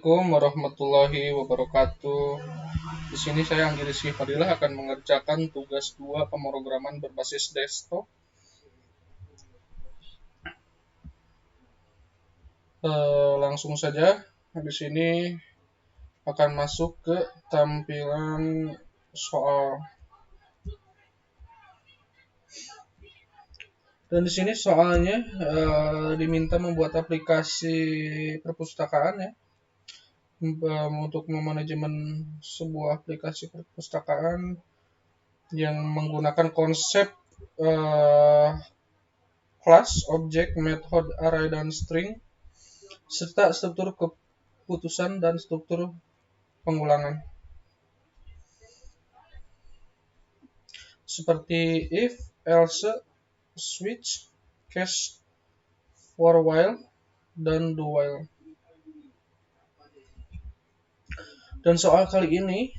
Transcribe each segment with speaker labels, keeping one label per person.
Speaker 1: Assalamualaikum warahmatullahi wabarakatuh. Di sini saya Anggi Rizky Fadilah akan mengerjakan tugas 2 pemrograman berbasis desktop. Langsung saja, di sini akan masuk ke tampilan soal. Dan di sini soalnya diminta membuat aplikasi perpustakaan ya. Untuk memanajemen sebuah aplikasi perpustakaan yang menggunakan konsep class, objek, method, array, dan string, serta struktur keputusan dan struktur pengulangan. Seperti if, else, switch, case, for while, dan do while. Dan soal kali ini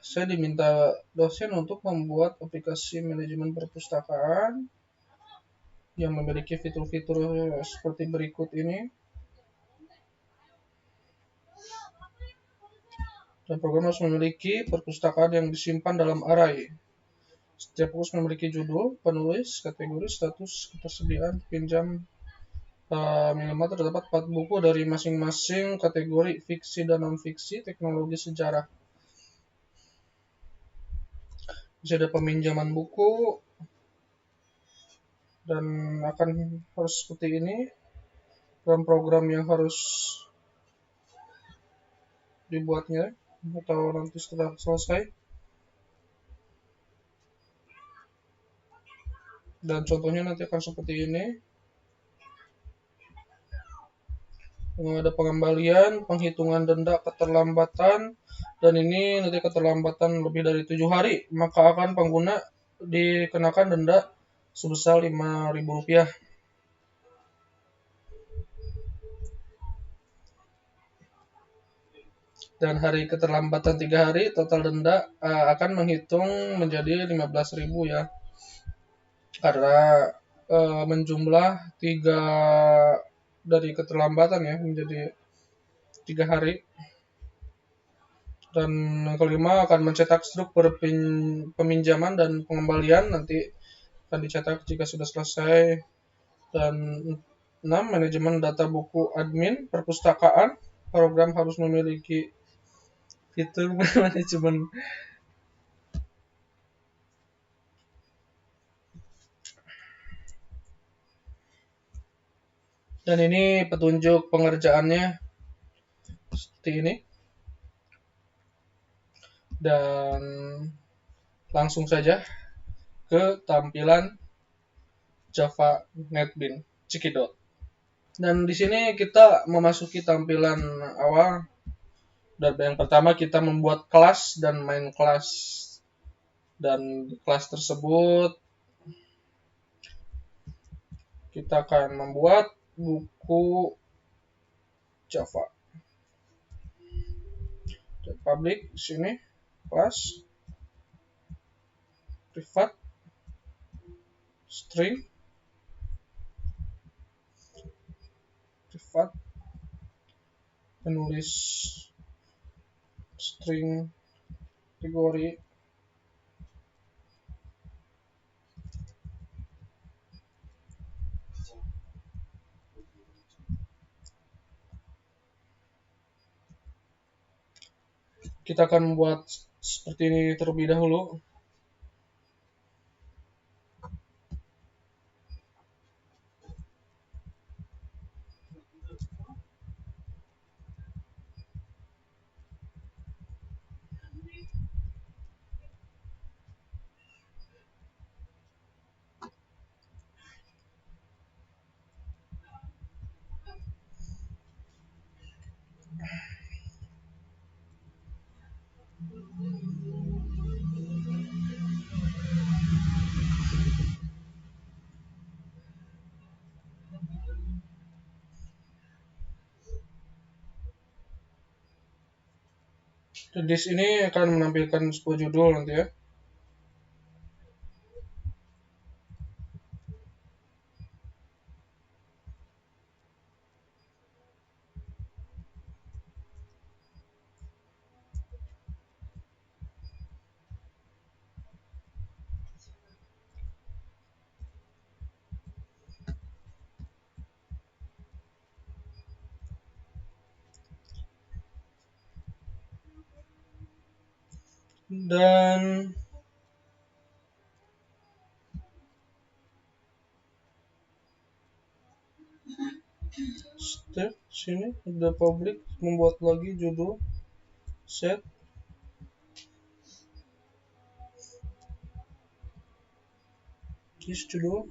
Speaker 1: saya diminta dosen untuk membuat aplikasi manajemen perpustakaan yang memiliki fitur-fitur seperti berikut ini. Dan program harus memiliki perpustakaan yang disimpan dalam array. Setiap buku memiliki judul, penulis, kategori, status, ketersediaan, pinjam, minimal terdapat 4 buku dari masing-masing kategori fiksi dan non-fiksi, teknologi, sejarah. Bisa ada peminjaman buku dan akan harus seperti ini. Program yang harus dibuatnya atau nanti setelah selesai. Dan contohnya nanti akan seperti ini. Ada pengembalian, penghitungan denda keterlambatan, dan ini nanti keterlambatan lebih dari 7 hari, maka akan pengguna dikenakan denda sebesar Rp5.000. Dan hari keterlambatan 3 hari, total denda akan menghitung menjadi 15.000 ya. Karena menjumlah 3 dari keterlambatan ya menjadi 3 hari. Dan yang kelima akan mencetak struktur peminjaman dan pengembalian, nanti akan dicetak jika sudah selesai. Dan 6, manajemen data buku admin perpustakaan, program harus memiliki fitur manajemen. Dan ini petunjuk pengerjaannya seperti ini. Dan langsung saja ke tampilan Java NetBeans Cekidot. Dan di sini kita memasuki tampilan awal. Dan yang pertama kita membuat kelas dan main kelas. Dan di kelas tersebut kita akan membuat buku Java. Dan public di sini kelas privat string privat penulis string kategori kita akan membuat seperti ini terlebih dahulu. Dan di sini akan menampilkan sebuah judul nanti ya. Dan step sini ada publik, membuat lagi judul, set, judul.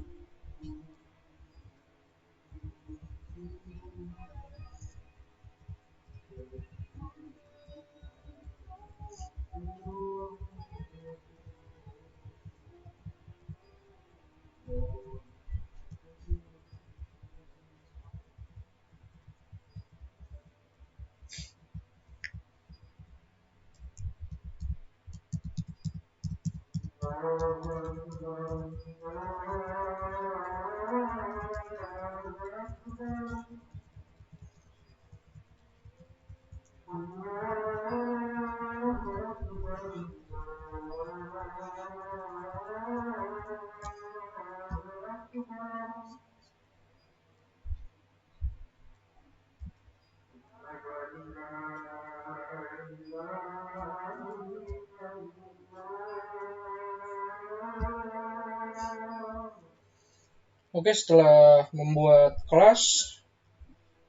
Speaker 1: Oke, setelah membuat kelas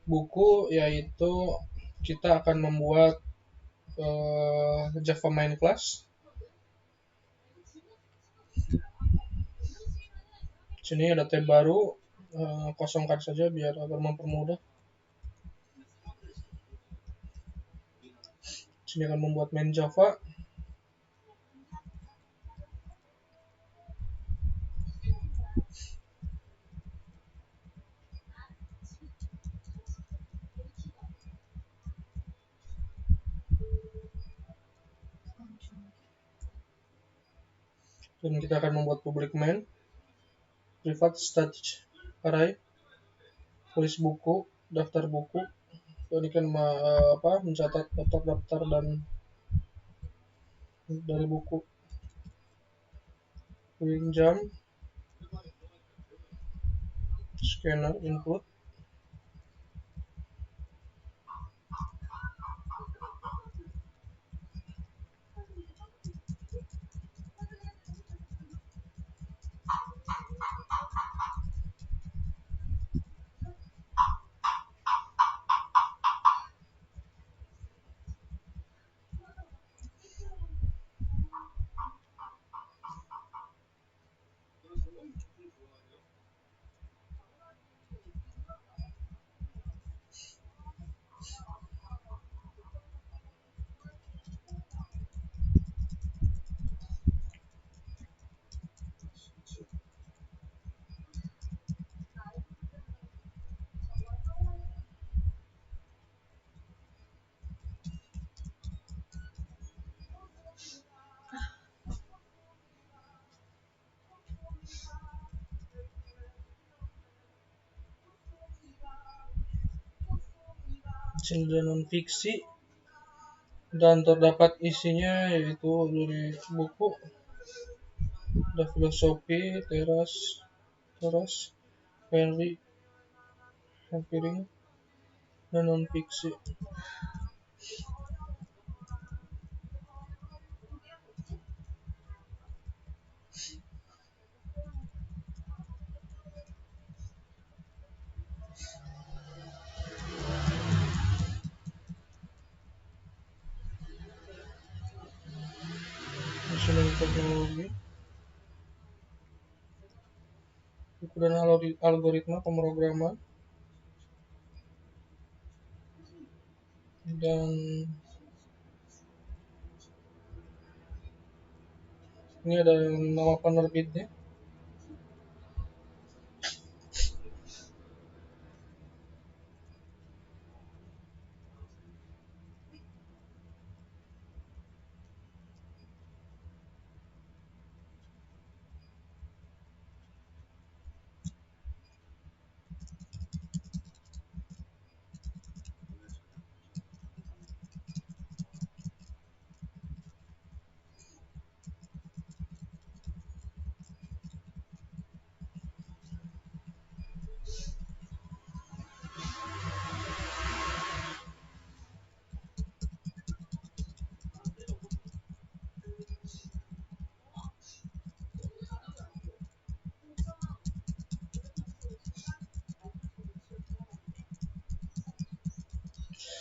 Speaker 1: buku, yaitu kita akan membuat Java main class. Sini ada tab baru, kosongkan saja biar agar mempermudah. Sini akan membuat main Java. Dan kita akan membuat public main, private static array, tulis buku, daftar buku. Ini kan mencatat daftar-daftar dan dari buku, pinjam, scanner input. Hasil non fiksi dan terdapat isinya yaitu dari buku, ada filosofi, teras, Henry, Piring, dan non fiksi. National teknologi, buku dan algoritma pemrograman, dan ini ada nama penerbitnya. Dan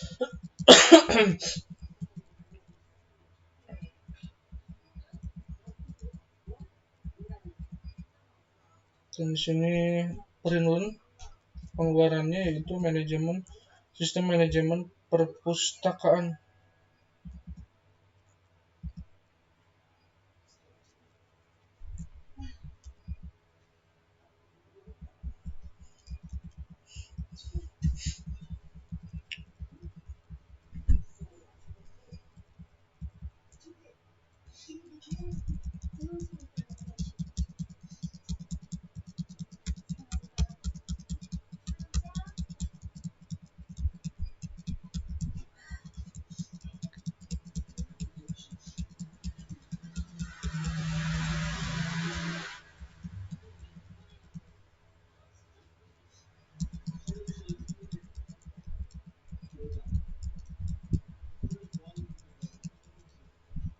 Speaker 1: di sini perinun pengeluarannya yaitu sistem manajemen perpustakaan.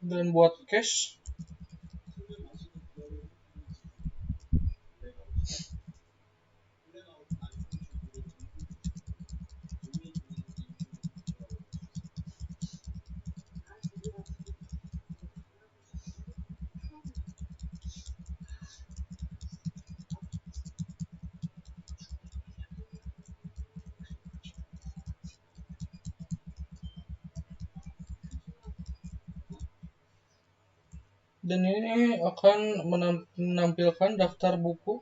Speaker 1: Dan buat cache, dan ini akan menampilkan daftar buku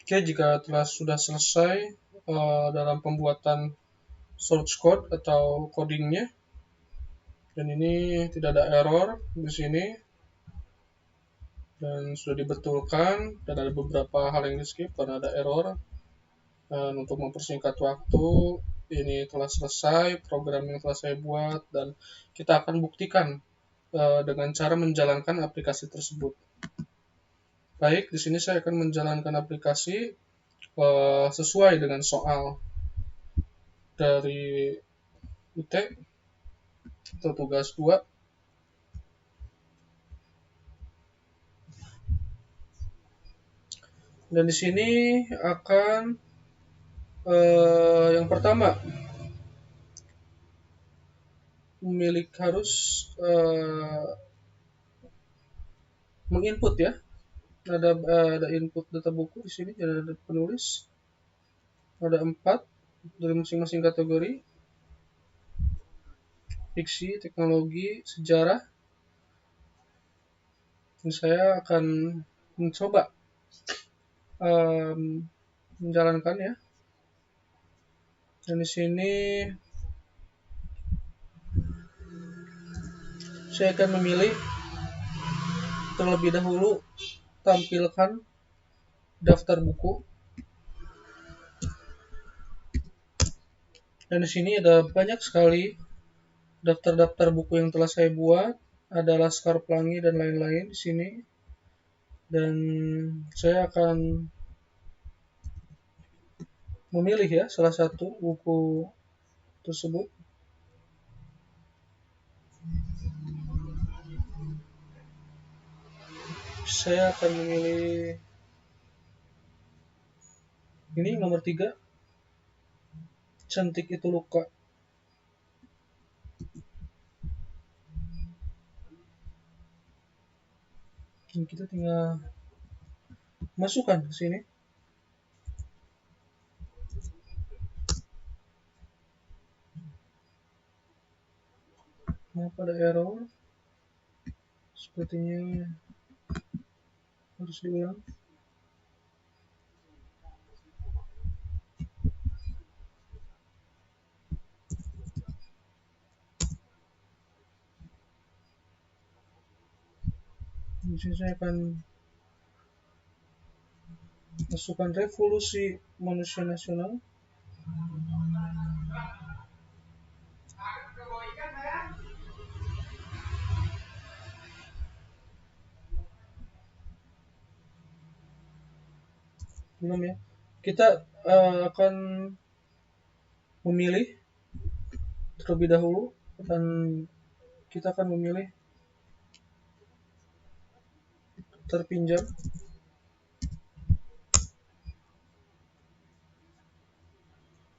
Speaker 1: Oke, jika telah sudah selesai dalam pembuatan source code atau codingnya, dan ini tidak ada error di sini, dan sudah dibetulkan, dan ada beberapa hal yang di skip karena ada error. Dan untuk mempersingkat waktu, ini telah selesai, program yang telah saya buat, dan kita akan buktikan dengan cara menjalankan aplikasi tersebut. Baik, di sini saya akan menjalankan aplikasi sesuai dengan soal dari UT atau tugas 2. Dan di sini akan yang pertama harus menginput ya. Ada input data buku di sini, ada penulis, ada 4 dari masing-masing kategori: fiksi, teknologi, sejarah. Dan saya akan mencoba menjalankan ya. Dan di sini saya akan memilih terlebih dahulu tampilkan daftar buku. Dan di sini ada banyak sekali daftar-daftar buku yang telah saya buat, ada Laskar Pelangi dan lain-lain di sini. Dan saya akan memilih ya salah satu buku tersebut. Saya akan memilih ini nomor 3, Cantik Itu Luka. Dan kita tinggal masukkan ke sini. Kenapa ada error? Sepertinya harus diulang. Di sini saya akan masukkan Revolusi Manusia Nasional. Belum ya. Kita akan memilih terlebih dahulu, dan kita akan memilih terpinjam.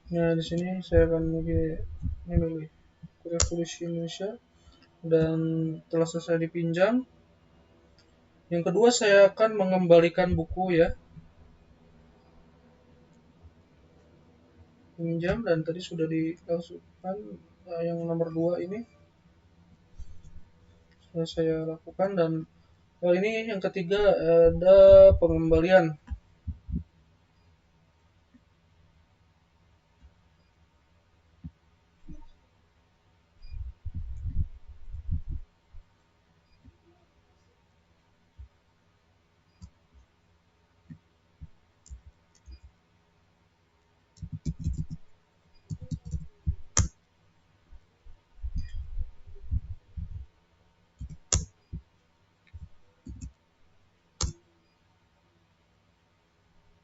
Speaker 1: Nah, di sini saya akan memilih Revolusi Indonesia dan telah selesai dipinjam. Yang kedua, saya akan mengembalikan buku ya. Pinjam, dan tadi sudah dilakukan yang nomor 2 ini sudah saya lakukan. Dan ini yang ketiga, ada pengembalian.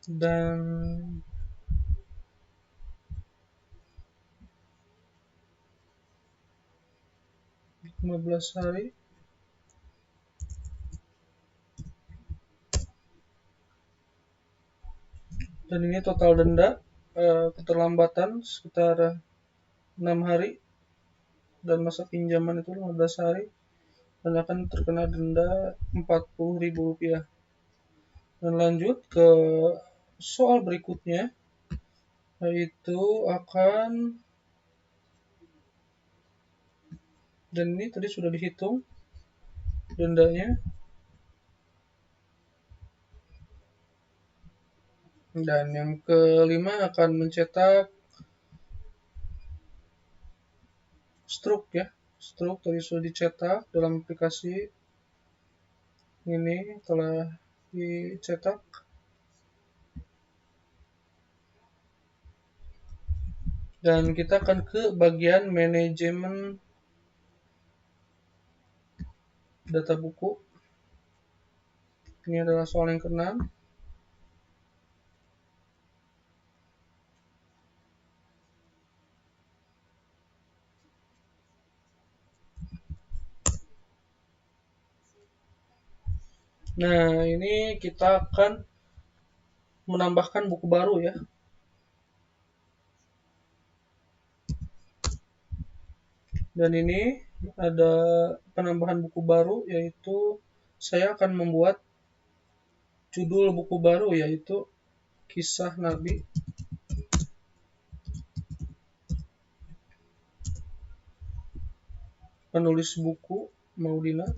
Speaker 1: Dan 15 hari. Dan ini total denda keterlambatan sekitar 6 hari, dan masa pinjaman itu 15 hari, dan akan terkena denda Rp40.000. Dan lanjut ke soal berikutnya, yaitu akan, dan ini tadi sudah dihitung dendanya. Dan yang kelima akan mencetak struk ya. Struk tadi sudah dicetak dalam aplikasi ini, telah dicetak. Dan kita akan ke bagian manajemen data buku. Ini adalah soal yang ke-6. Nah, ini kita akan menambahkan buku baru ya. Dan ini ada penambahan buku baru, yaitu saya akan membuat judul buku baru, yaitu Kisah Nabi. Penulis buku Maudina.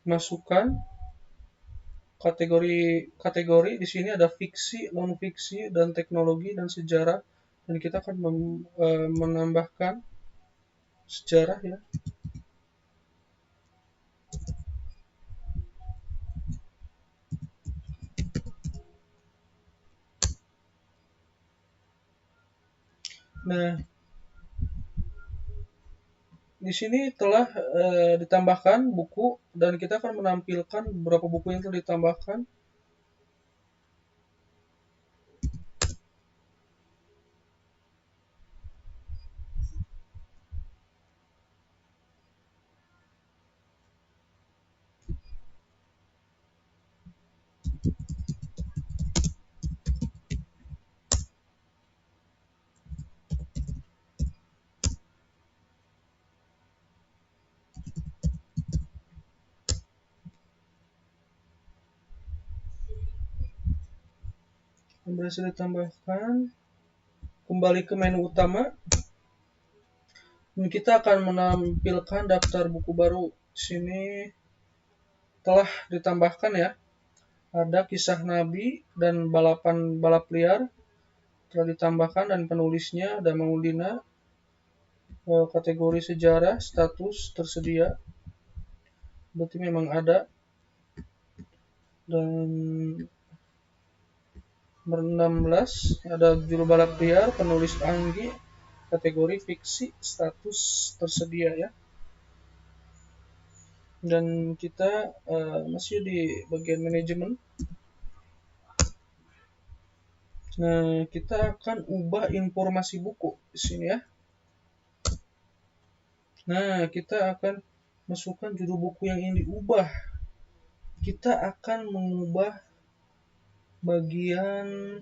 Speaker 1: Masukkan kategori di sini ada fiksi, non fiksi, dan teknologi dan sejarah. Dan kita akan menambahkan sejarah ya. Nah, di sini telah ditambahkan buku dan kita akan menampilkan beberapa buku yang telah ditambahkan. Berhasil ditambahkan. Kembali ke menu utama. Dan kita akan menampilkan daftar buku baru. Di sini telah ditambahkan ya. Ada Kisah Nabi dan Balapan Balap Liar telah ditambahkan dan penulisnya ada Maudina. Kategori sejarah, status tersedia. Berarti memang ada. Dan nomor 16 ada Juru Balap Liar, penulis Anggi, kategori fiksi, status tersedia ya. Dan kita masih di bagian manajemen. Nah, kita akan ubah informasi buku di sini ya. Nah, kita akan masukkan judul buku yang ingin diubah. Kita akan mengubah bagian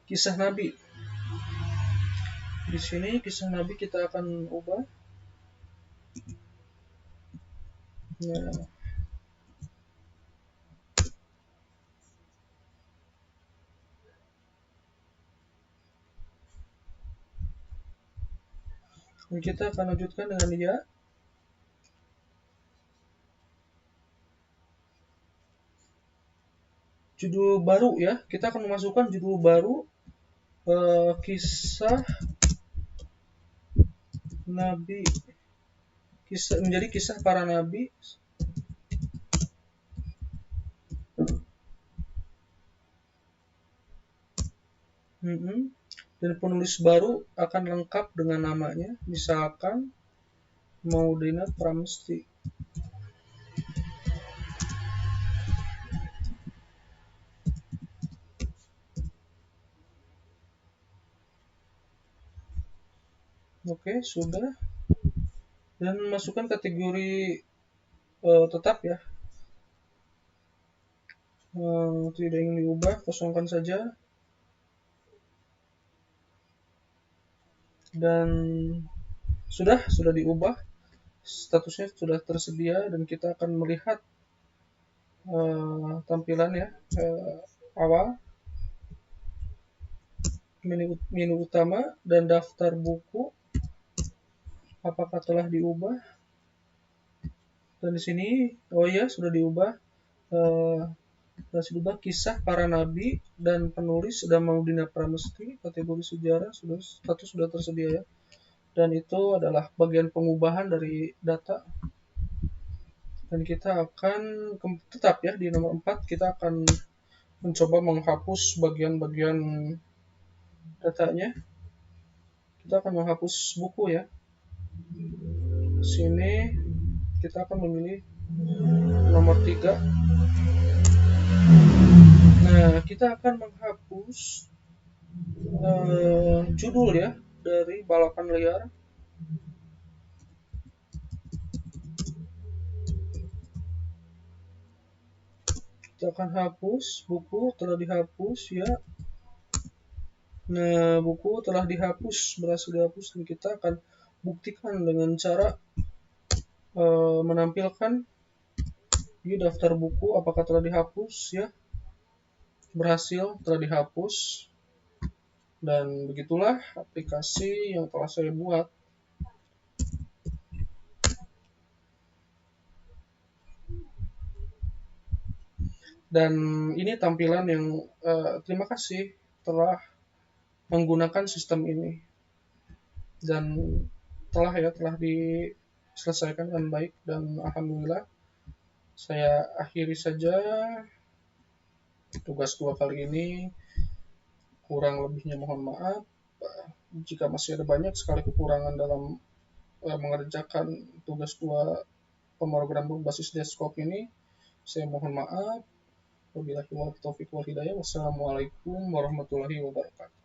Speaker 1: Kisah Nabi. Di sini Kisah Nabi kita akan ubah. Nah, dan kita akan lanjutkan dengan dia. Judul baru ya, kita akan memasukkan judul baru Kisah Nabi, menjadi kisah para nabi. Dan penulis baru akan lengkap dengan namanya, misalkan Maudina Pramesti. Oke, sudah. Dan masukkan kategori tetap ya. Tidak ingin diubah, kosongkan saja. Dan sudah diubah. Statusnya sudah tersedia dan kita akan melihat tampilan ya awal, menu utama dan daftar buku apakah telah diubah. Dan di sini sudah diubah. Kisah para nabi dan penulis sudah Maudina Pramesti, kategori sejarah status sudah tersedia ya. Dan itu adalah bagian pengubahan dari data. Dan kita akan tetap ya di nomor 4 kita akan mencoba menghapus bagian-bagian datanya. Kita akan menghapus buku ya. sini kita akan memilih nomor 3. Nah, kita akan menghapus judul ya dari balapan liar. Kita akan hapus, buku telah dihapus ya. Nah, buku telah dihapus, berhasil dihapus, dan kita akan buktikan dengan cara menampilkan di daftar buku apakah telah dihapus ya. Berhasil, telah dihapus. Dan begitulah aplikasi yang telah saya buat. Dan ini tampilan yang terima kasih telah menggunakan sistem ini. Dan telah diselesaikan dengan baik, dan alhamdulillah. Saya akhiri saja tugas 2 kali ini. Kurang lebihnya mohon maaf. Jika masih ada banyak sekali kekurangan dalam mengerjakan tugas 2 pemrograman berbasis desktop ini, saya mohon maaf. Wabillahi taufiq wal hidayah. Wassalamualaikum warahmatullahi wabarakatuh.